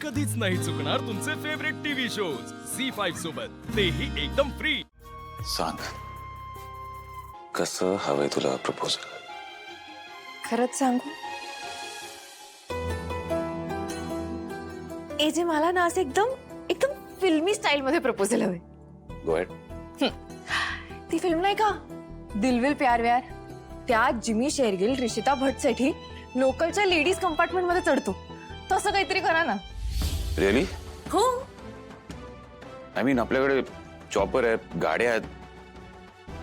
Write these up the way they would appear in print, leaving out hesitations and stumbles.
कधीच नाही चुकणार तुमचे फेवरेट टीव्ही शोज झी5 सोबत, तेही एकदम फ्री. सांग, कसं हवंय तुला प्रपोजल? खरंच सांगू, जे मला ना असं एकदम एकदम फिल्मी स्टाईल मध्ये प्रपोजल हवे. Go ahead. ती फिल्म नाही का, दिल विल प्यार व्यार, त्या जिमी शेरगिल रिषिता भट साठी लोकलच्या लेडीज कंपार्टमेंट मध्ये चढतो, तसं काहीतरी करा ना. रिअली? हो. आय मीन, आपल्याकडे चॉपर आहेत, गाड्या आहेत,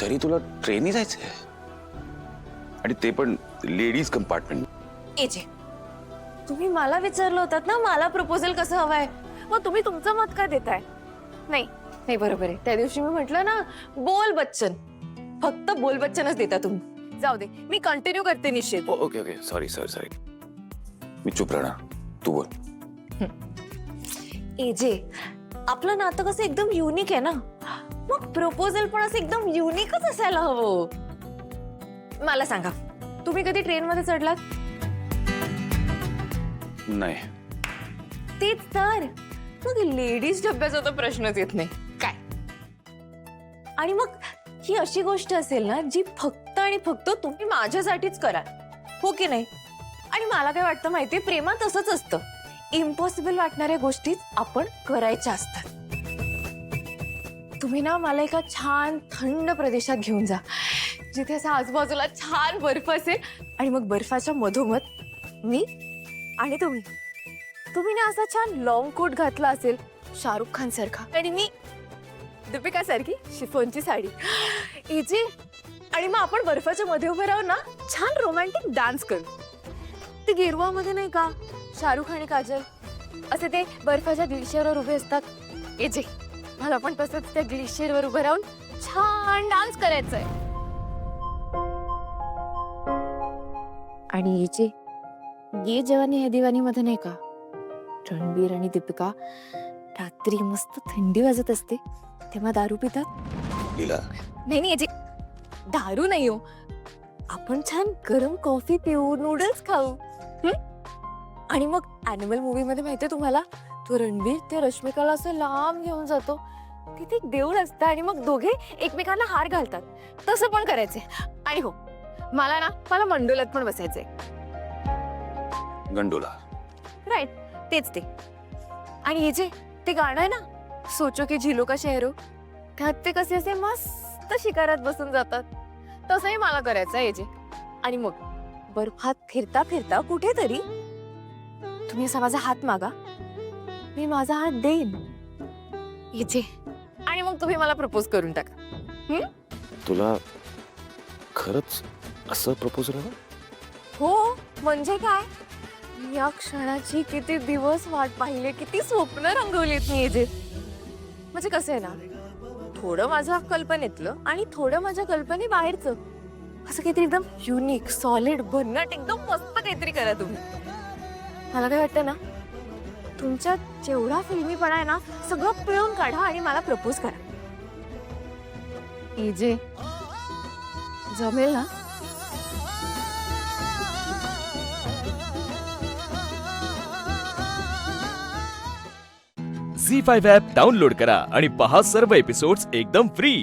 तरी तुला ट्रेननी जायचंय, आणि ते पण लेडीज कंपार्टमेंट. एजे, तुम्ही मला विचारलं होतात ना मला प्रपोजल कसं हवंय, मग तुम्ही तुमचं मत का देताय? नाही नाही, बरोबर आहे. त्या दिवशी मी म्हटलं ना बोल बच्चन, फक्त बोल बच्चनच देता तुम्ही. जाऊ दे, मी कंटिन्यू करते निश्चित. Okay okay, sorry sorry sorry, मी चुप राहणार, तू बोल. एजे, आपलं नातं कसं एकदम युनिक आहे ना, मग प्रपोजल पण असं एकदम युनिकच असायला हवं. मला सांगा, तुम्ही कधी ट्रेन मध्ये चढलात? नाही. तेच तर, मग लेडीज डब्याचा तर प्रश्नच येत नाही काय. आणि मग ही अशी गोष्ट असेल ना जी फक्त आणि फक्त तुम्ही माझ्यासाठीच करा, हो की नाही? आणि मला काय वाटतं माहितीये, प्रेमात असंच असतं, इम्पॉसिबल वाटणाऱ्या गोष्टीच आपण करायच्या असतात. तुम्ही ना मला एका छान थंड प्रदेशात घेऊन जा, जिथे असा आजूबाजूला छान बर्फ असेल, आणि मग बर्फाच्या मधोमध मी आणि तुम्ही ना असा छान लॉंग कोट घातला असेल शाहरुख खान सारखा, आणि मी दीपिका सारखी शिफॉनची साडी. इजी. आणि मग आपण बर्फाच्या मध्ये उभे राहून ना छान रोमॅन्टिक डान्स करू. ते गेरुवामध्ये नाही का शाहरुख आणि काजल असे ते बर्फाच्या ग्लेशियरवर उभे असतात. इजी, मला पण तसंच त्या ग्लेशियरवर उभं राहून छान डान्स करायचंय. आणि इजी, ये जवानी है दीवानी मध्ये नाही का रणबीर आणि दीपिका रात्री मस्त थंडी वाजत असते तेव्हा दारू पितात. लीला, नाही नाही याची दारू नाही हो, आपण छान गरम कॉफी पिऊ, नूडल्स खाऊ. आणि मग ॲनिमल मूवी मध्ये माहितीये तुम्हाला, तो रणबीर त्या रश्मिकाला असं लांब घेऊन जातो, तिथे एक देऊळ असतं आणि मग दोघे एकमेकांना हार घालतात, तसं पण करायचंय. आणि हो, मला मंडोलात पण बसायचंय. गंडोला. राईट, तेच ते. आणि हे जे ते गाणं आहे ना, सोचो की झिलो का शहरो, त्यात ते कसे असे मस्त शिकारात बसून जातात, तसंही मला करायचं आहे जे. आणि मग बर्फात फिरता फिरता कुठेतरी तुम्ही असा माझा हात मागा, मी माझा हात देईन जे, आणि मग तुम्ही मला प्रपोज करून टाका. तुला खरंच असं प्रपोजल हवं? हो, म्हणजे काय, या क्षणाची किती दिवस वाट पाहिले, किती स्वप्न रंगवलीत मी जे. म्हणजे कसं आहे ना, थोडं माझ्या कल्पनेतलं आणि थोडं माझ्या कल्पने बाहेरचं, असं काहीतरी एकदम युनिक, सॉलिड, भन्नाट, एकदम मस्त काहीतरी करा तुम्ही. मला काय वाटतं ना, तुमच्यात जेवढा फिल्मीपणा आहे ना, सगळं पिळून काढा आणि मला प्रपोज करा. इजे, जमेल ना? झी5 ॲप डाउनलोड करा आणि पहा सर्व एपिसोड्स एकदम फ्री.